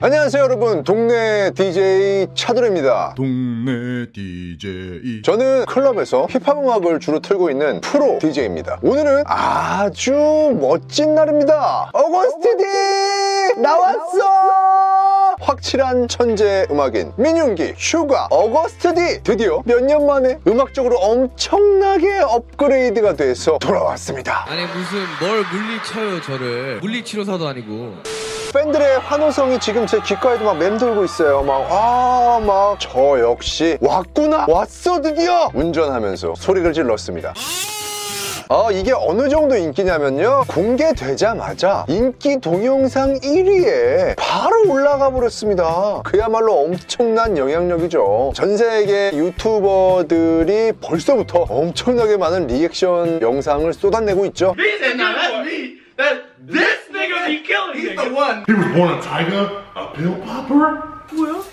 안녕하세요 여러분, 동네 DJ 차돌입니다. 동네 DJ. 저는 클럽에서 힙합 음악을 주로 틀고 있는 프로 DJ입니다. 오늘은 아주 멋진 날입니다. 어거스트 D 나왔어! 확실한 천재 음악인 민윤기, 슈가, 어거스트 D 드디어 몇 년 만에 음악적으로 엄청나게 업그레이드가 돼서 돌아왔습니다. 아니 무슨 뭘 물리쳐요 저를. 물리치료사도 아니고. 팬들의 환호성이 지금 제 귓가에도 막 맴돌고 있어요. 저 역시 왔구나, 왔어 드디어! 운전하면서 소리를 질렀습니다. 이게 어느 정도 인기냐면요, 공개되자마자 인기 동영상 1위에 바로 올라가 버렸습니다. 그야말로 엄청난 영향력이죠. 전 세계 유튜버들이 벌써부터 엄청나게 많은 리액션 영상을 쏟아내고 있죠. This nigga be killing He's niggas. the one. He was born a tiger, a pill popper. 뭐야?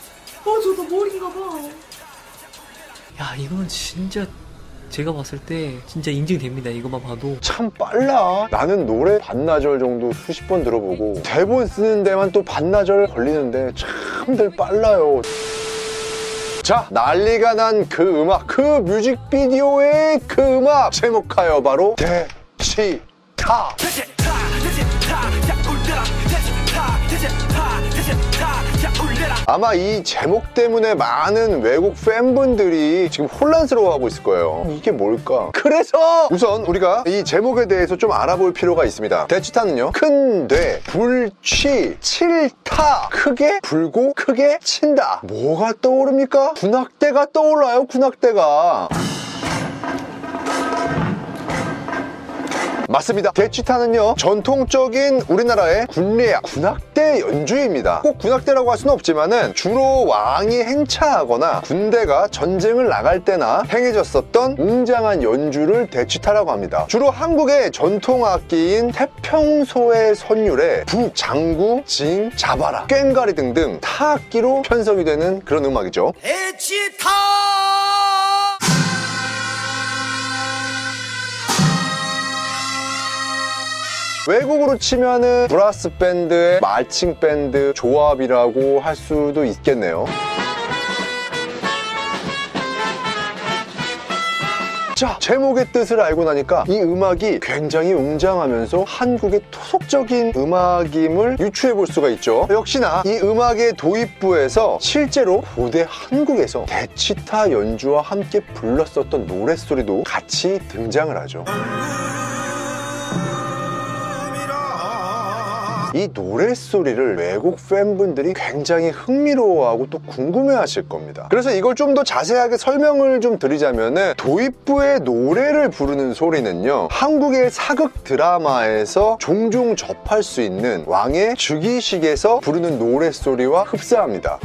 저도 머리인가 봐. 야, 이건 진짜 제가 봤을 때 진짜 인증됩니다. 이것만 봐도. 참 빨라. 나는 노래 반나절 정도 수십 번 들어보고 대본 쓰는 데만 또 반나절 걸리는데 참들 빨라요. 자, 난리가 난 그 음악, 그 뮤직비디오의 그 음악 제목하여 바로 대치타. 아마 이 제목 때문에 많은 외국 팬분들이 지금 혼란스러워하고 있을 거예요. 이게 뭘까? 그래서 우선 우리가 이 제목에 대해서 좀 알아볼 필요가 있습니다. 대치타는요, 큰 뇌, 불취, 칠타, 크게 불고 크게 친다. 뭐가 떠오릅니까? 군악대가 떠올라요, 군악대가. 맞습니다. 대치타는요, 전통적인 우리나라의 군례악, 군악대 연주입니다. 꼭 군악대라고 할 수는 없지만은 주로 왕이 행차하거나 군대가 전쟁을 나갈 때나 행해졌었던 웅장한 연주를 대치타라고 합니다. 주로 한국의 전통악기인 태평소의 선율에 북, 장구, 징, 자바라, 꽹과리 등등 타악기로 편성이 되는 그런 음악이죠. 대치타. 외국으로 치면은 브라스 밴드의 마칭 밴드 조합이라고 할 수도 있겠네요. 자, 제목의 뜻을 알고 나니까 이 음악이 굉장히 웅장하면서 한국의 토속적인 음악임을 유추해 볼 수가 있죠. 역시나 이 음악의 도입부에서 실제로 고대 한국에서 대치타 연주와 함께 불렀었던 노랫소리도 같이 등장을 하죠. 이 노랫소리를 외국 팬분들이 굉장히 흥미로워하고 또 궁금해하실 겁니다. 그래서 이걸 좀 더 자세하게 설명을 좀 드리자면은, 도입부의 노래를 부르는 소리는요, 한국의 사극 드라마에서 종종 접할 수 있는 왕의 즉위식에서 부르는 노랫소리와 흡사합니다.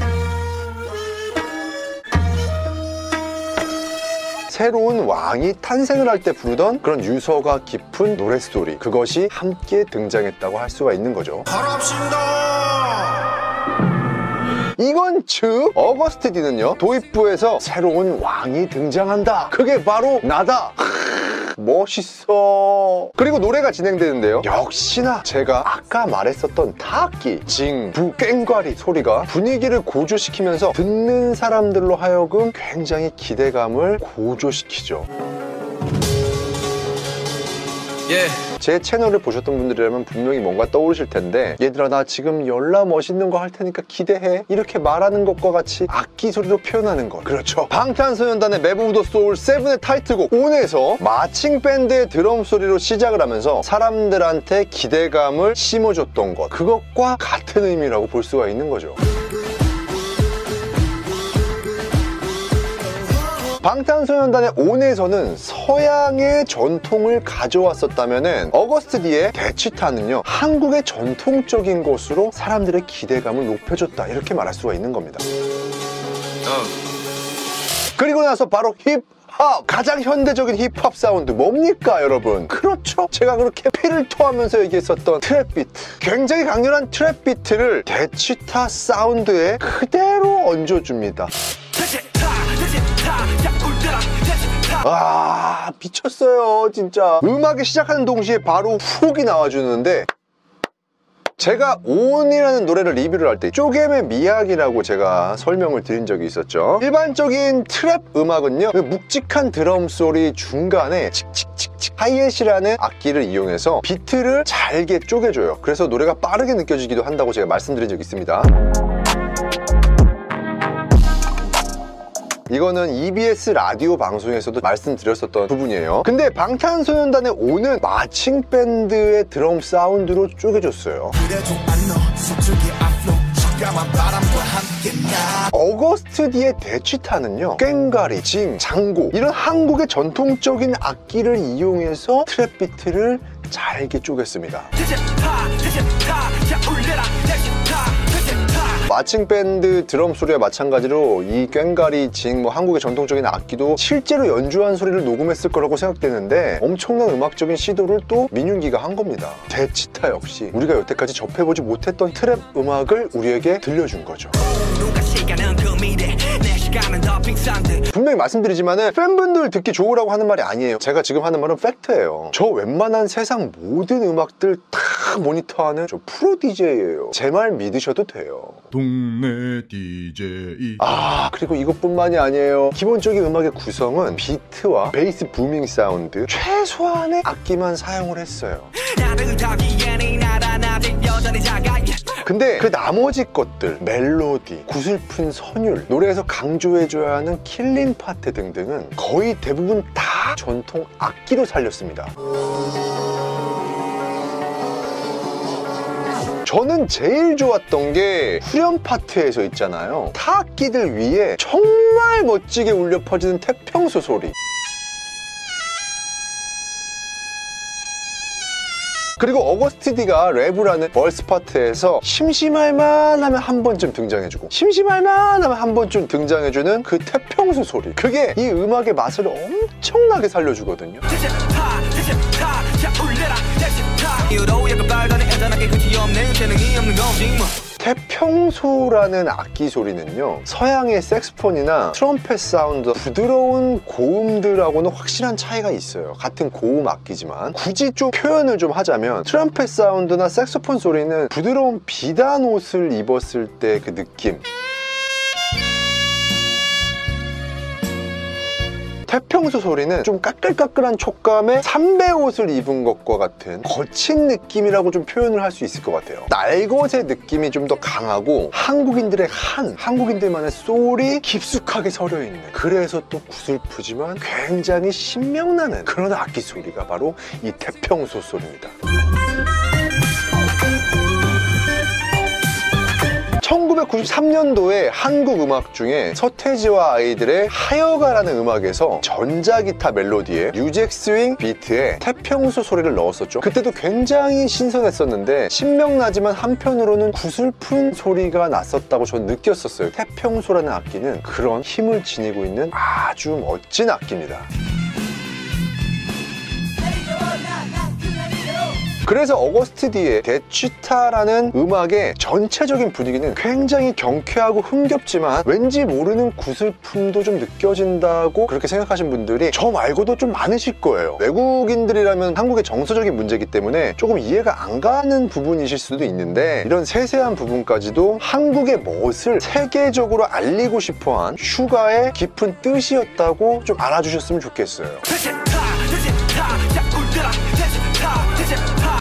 새로운 왕이 탄생을 할 때 부르던 그런 유서가 깊은 노랫소리, 그것이 함께 등장했다고 할 수가 있는 거죠. 이건 즉 어거스트 D는요, 도입부에서 새로운 왕이 등장한다, 그게 바로 나다. 멋있어. 그리고 노래가 진행되는데요, 역시나 제가 아까 말했었던 타악기, 징, 부, 꽹과리 소리가 분위기를 고조시키면서 듣는 사람들로 하여금 굉장히 기대감을 고조시키죠. 제 채널을 보셨던 분들이라면 분명히 뭔가 떠오르실 텐데, 얘들아 나 지금 열나 멋있는 거 할 테니까 기대해, 이렇게 말하는 것과 같이 악기 소리로 표현하는 것, 그렇죠. 방탄소년단의 매브 오브 더 소울 7의 타이틀곡 온에서 마칭 밴드의 드럼 소리로 시작을 하면서 사람들한테 기대감을 심어줬던 것, 그것과 같은 의미라고 볼 수가 있는 거죠. 방탄소년단의 온에서는 서양의 전통을 가져왔었다면은 어거스트 D의 대치타는요, 한국의 전통적인 것으로 사람들의 기대감을 높여줬다, 이렇게 말할 수가 있는 겁니다. 그리고 나서 바로 힙합! 가장 현대적인 힙합 사운드 뭡니까 여러분? 그렇죠, 제가 그렇게 피를 토하면서 얘기했었던 트랩 비트, 굉장히 강렬한 트랩 비트를 대치타 사운드에 그대로 얹어줍니다. 와, 미쳤어요 진짜. 음악이 시작하는 동시에 바로 훅이 나와주는데 제가 온이라는 노래를 리뷰를 할 때 쪼개의 미학이라고 제가 설명을 드린 적이 있었죠. 일반적인 트랩 음악은요, 묵직한 드럼 소리 중간에 칙칙칙칙 하이햇이라는 악기를 이용해서 비트를 잘게 쪼개줘요. 그래서 노래가 빠르게 느껴지기도 한다고 제가 말씀드린 적이 있습니다. 이거는 EBS 라디오 방송에서도 말씀드렸었던 부분이에요. 근데 방탄소년단의 오는 마칭 밴드의 드럼 사운드로 쪼개줬어요. 어거스트 D의 대취타는요, 꽹과리, 징, 장고 이런 한국의 전통적인 악기를 이용해서 트랩 비트를 잘게 쪼갰습니다. 마칭 밴드 드럼 소리와 마찬가지로 이 꽹과리, 징, 한국의 전통적인 악기도 실제로 연주한 소리를 녹음했을 거라고 생각되는데 엄청난 음악적인 시도를 또 민윤기가 한 겁니다. 대치타 역시 우리가 여태까지 접해보지 못했던 트랩 음악을 우리에게 들려준 거죠. 분명히 말씀드리지만 팬분들 듣기 좋으라고 하는 말이 아니에요. 제가 지금 하는 말은 팩트예요. 저 웬만한 세상 모든 음악들 다 모니터하는 저 프로 DJ예요. 제 말 믿으셔도 돼요. 동네 DJ. 그리고 이것뿐만이 아니에요. 기본적인 음악의 구성은 비트와 베이스 부밍 사운드, 최소한의 악기만 사용을 했어요. 근데 그 나머지 것들, 멜로디, 구슬픈 선율, 노래에서 강조해줘야 하는 킬링 파트 등등은 거의 대부분 다 전통 악기로 살렸습니다. 저는 제일 좋았던 게 후렴 파트에서 있잖아요. 타악기들 위에 정말 멋지게 울려 퍼지는 태평소 소리. 그리고 어거스트 D가 랩을 하는 벌스 파트에서 심심할만 하면 한 번쯤 등장해주고 심심할만 하면 한 번쯤 등장해주는 그 태평소 소리. 그게 이 음악의 맛을 엄청나게 살려주거든요. 태평소라는 악기 소리는요, 서양의 색스폰이나 트럼펫 사운드, 부드러운 고음들하고는 확실한 차이가 있어요. 같은 고음 악기지만 굳이 좀 표현을 좀 하자면 트럼펫 사운드나 색소폰 소리는 부드러운 비단 옷을 입었을 때 그 느낌, 태평소 소리는 좀 까끌까끌한 촉감의 삼배 옷을 입은 것과 같은 거친 느낌이라고 좀 표현을 할 수 있을 것 같아요. 날것의 느낌이 좀 더 강하고 한국인들의 한국인들만의 소울이 깊숙하게 서려있는, 그래서 또 구슬프지만 굉장히 신명나는 그런 악기 소리가 바로 이 태평소 소리입니다. 1993년도에 한국 음악 중에 서태지와 아이들의 하여가라는 음악에서 전자기타 멜로디에 뉴잭 스윙 비트에 태평소 소리를 넣었었죠. 그때도 굉장히 신선했었는데 신명나지만 한편으로는 구슬픈 소리가 났었다고 저는 느꼈었어요. 태평소라는 악기는 그런 힘을 지니고 있는 아주 멋진 악기입니다. 그래서 어거스트 D의 대취타라는 음악의 전체적인 분위기는 굉장히 경쾌하고 흥겹지만 왠지 모르는 구슬픔도 좀 느껴진다고 그렇게 생각하신 분들이 저 말고도 좀 많으실 거예요. 외국인들이라면 한국의 정서적인 문제이기 때문에 조금 이해가 안 가는 부분이실 수도 있는데, 이런 세세한 부분까지도 한국의 멋을 세계적으로 알리고 싶어한 슈가의 깊은 뜻이었다고 좀 알아주셨으면 좋겠어요.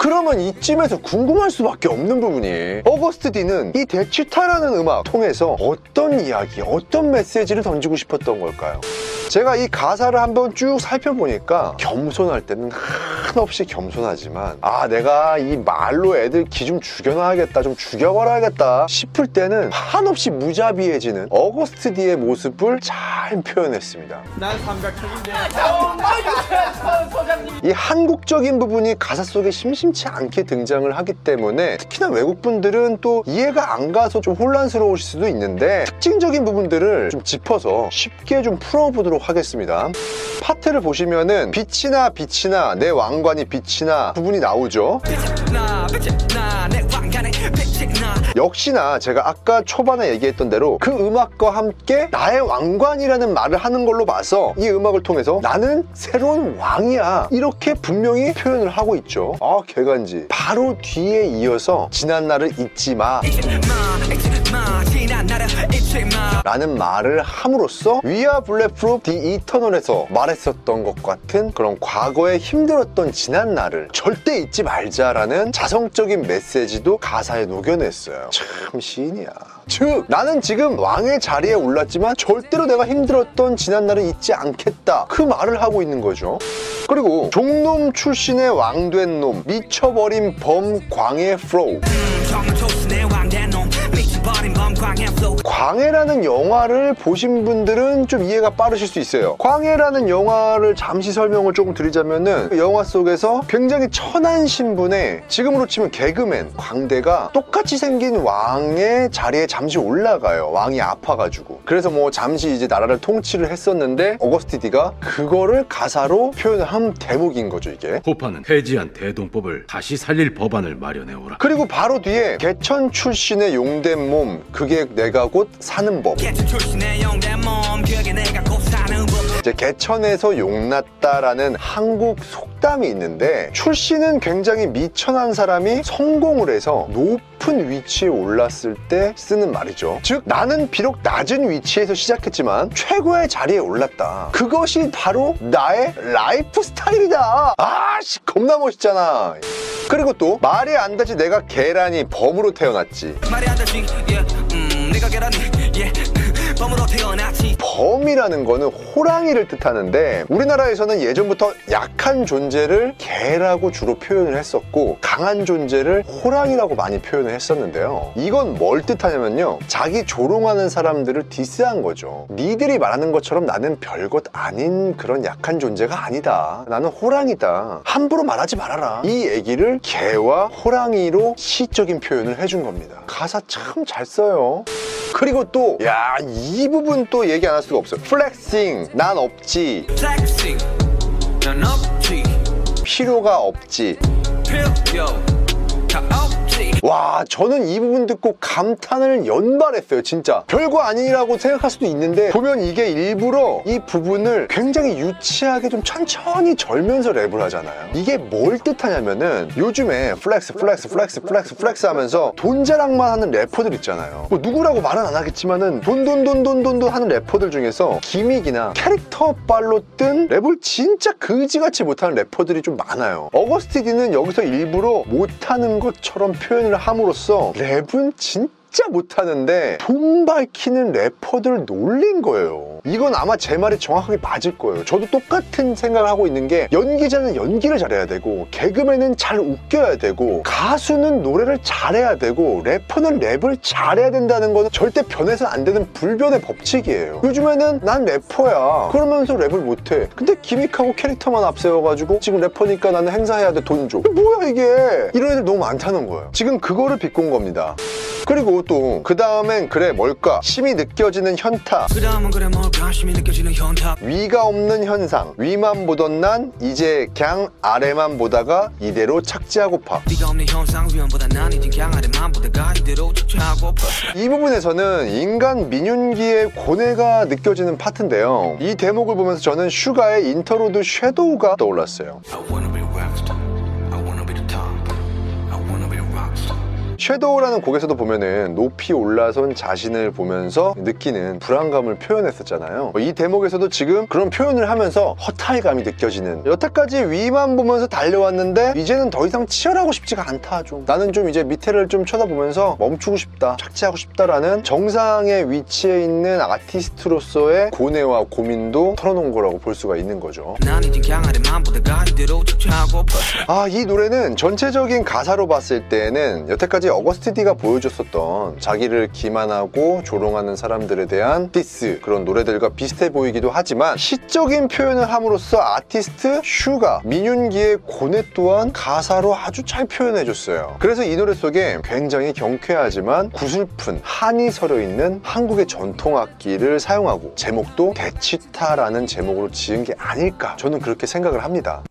그러면 이쯤에서 궁금할 수밖에 없는 부분이, 어거스트 D는 이 대취타라는 음악 통해서 어떤 이야기, 어떤 메시지를 던지고 싶었던 걸까요? 제가 이 가사를 한번 쭉 살펴보니까 겸손할 때는 한없이 겸손하지만 내가 이 말로 애들 기 좀 죽여놔야겠다, 좀 죽여버려야겠다 싶을 때는 한없이 무자비해지는 어거스트 D의 모습을 잘 표현했습니다. 난 삼각형인데. 이 한국적인 부분이 가사 속에 심심치 않게 등장을 하기 때문에 특히나 외국분들은 또 이해가 안 가서 좀 혼란스러우실 수도 있는데, 특징적인 부분들을 좀 짚어서 쉽게 좀 풀어보도록 하겠습니다. 파트를 보시면은 빛이나 내 왕관이 빛이나 부분이 나오죠. 역시나 제가 아까 초반에 얘기했던 대로 그 음악과 함께 나의 왕관이라는 말을 하는 걸로 봐서 이 음악을 통해서 나는 새로운 왕이야, 이렇게 이렇게 분명히 표현을 하고 있죠. 아, 개간지. 바로 뒤에 이어서 지난 날을 잊지 마 라는 말을 함으로써 We are bulletproof the eternal에서 말했었던 것 같은 그런 과거에 힘들었던 지난 날을 절대 잊지 말자라는 자성적인 메시지도 가사에 녹여냈어요. 참 시인이야. 즉 나는 지금 왕의 자리에 올랐지만 절대로 내가 힘들었던 지난 날을 잊지 않겠다, 그 말을 하고 있는 거죠. 그리고 종놈 출신의 왕된 놈, 미쳐버린 범 광해 플로우. 광해라는 영화를 보신 분들은 좀 이해가 빠르실 수 있어요. 광해라는 영화를 잠시 설명을 조금 드리자면은 그 영화 속에서 굉장히 천한 신분의, 지금으로 치면 개그맨 광대가 똑같이 생긴 왕의 자리에 잠시 올라가요. 왕이 아파가지고. 그래서 뭐 잠시 이제 나라를 통치를 했었는데 어거스트 D가 그거를 가사로 표현을 한 대목인 거죠, 이게. 호파는 폐지한 대동법을 다시 살릴 법안을 마련해오라. 그리고 바로 뒤에 개천 출신의 용된 몸, 그게 내가 곧 사는 법. 이제 개천에서 용났다라는 한국 속담이 있는데, 출신은 굉장히 미천한 사람이 성공을 해서 높은 위치에 올랐을 때 쓰는 말이죠. 즉 나는 비록 낮은 위치에서 시작했지만 최고의 자리에 올랐다. 그것이 바로 나의 라이프 스타일이다. 아씨, 겁나 멋있잖아. 그리고 또 말이 안 되지 내가 계란이 범으로 태어났지. 말이 안 되지 내가 계란이 범으로 태어났지. 범이라는 거는 호랑이를 뜻하는데 우리나라에서는 예전부터 약한 존재를 개라고 주로 표현을 했었고 강한 존재를 호랑이라고 많이 표현을 했었는데요. 이건 뭘 뜻하냐면요, 자기 조롱하는 사람들을 디스한 거죠. 니들이 말하는 것처럼 나는 별것 아닌 그런 약한 존재가 아니다. 나는 호랑이다. 함부로 말하지 말아라. 이 얘기를 개와 호랑이로 시적인 표현을 해준 겁니다. 가사 참 잘 써요. 그리고 또 야, 이 부분 또 얘기 안 할 수가 없어요. 플렉싱, 난 없지. 플렉싱, 난 없지. 필요가 없지. 와, 저는 이 부분 듣고 감탄을 연발했어요. 진짜 별거 아니라고 생각할 수도 있는데 보면 이게 일부러 이 부분을 굉장히 유치하게 좀 천천히 절면서 랩을 하잖아요. 이게 뭘 뜻하냐면은 요즘에 플렉스 하면서 돈 자랑만 하는 래퍼들 있잖아요. 뭐 누구라고 말은 안 하겠지만은 돈 하는 래퍼들 중에서 기믹이나 캐릭터 발로 뜬 랩을 진짜 그지같이 못하는 래퍼들이 좀 많아요. 어거스트 D는 여기서 일부러 못하는 것처럼 표현을 함으로써 랩은 진짜 못하는데 돈 밝히는 래퍼들을 놀린 거예요. 이건 아마 제 말이 정확하게 맞을 거예요. 저도 똑같은 생각을 하고 있는 게, 연기자는 연기를 잘해야 되고 개그맨은 잘 웃겨야 되고 가수는 노래를 잘해야 되고 래퍼는 랩을 잘해야 된다는 거는 절대 변해서는 안 되는 불변의 법칙이에요. 요즘에는 난 래퍼야 그러면서 랩을 못해. 근데 기믹하고 캐릭터만 앞세워가지고 지금 래퍼니까 나는 행사해야 돼, 돈 줘. 뭐야 이게. 이런 애들 너무 많다는 거예요. 지금 그거를 비꼰 겁니다. 그리고 또 그 다음엔 그래 뭘까? 심히 느껴지는 현타. 위가 없는 현상. 위만 보던 난 이제 그냥 아래만 보다가 이대로 착지하고파. 이 부분에서는 인간 민윤기의 고뇌가 느껴지는 파트인데요. 이 대목을 보면서 저는 슈가의 인터로드 섀도우가 떠올랐어요. 섀도우라는 곡에서도 보면은 높이 올라선 자신을 보면서 느끼는 불안감을 표현했었잖아요. 이 대목에서도 지금 그런 표현을 하면서 허탈감이 느껴지는, 여태까지 위만 보면서 달려왔는데 이제는 더 이상 치열하고 싶지가 않다. 좀 나는 좀 이제 밑에를 좀 쳐다보면서 멈추고 싶다, 착지하고 싶다라는 정상의 위치에 있는 아티스트로서의 고뇌와 고민도 털어놓은 거라고 볼 수가 있는 거죠. 아, 이 노래는 전체적인 가사로 봤을 때는 여태까지 어거스트 D가 보여줬었던 자기를 기만하고 조롱하는 사람들에 대한 디스, 그런 노래들과 비슷해 보이기도 하지만 시적인 표현을 함으로써 아티스트 슈가 민윤기의 고뇌 또한 가사로 아주 잘 표현해줬어요. 그래서 이 노래 속에 굉장히 경쾌하지만 구슬픈 한이 서려있는 한국의 전통악기를 사용하고 제목도 대치타라는 제목으로 지은 게 아닐까, 저는 그렇게 생각을 합니다.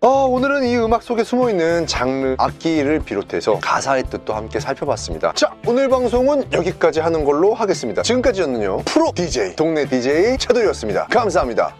오늘은 이 음악 속에 숨어있는 장르, 악기를 비롯해서 가사의 뜻도 함께 살펴봤습니다. 자, 오늘 방송은 여기까지 하는 걸로 하겠습니다. 지금까지였는요 프로 DJ 동네 DJ 차돌이었습니다. 감사합니다.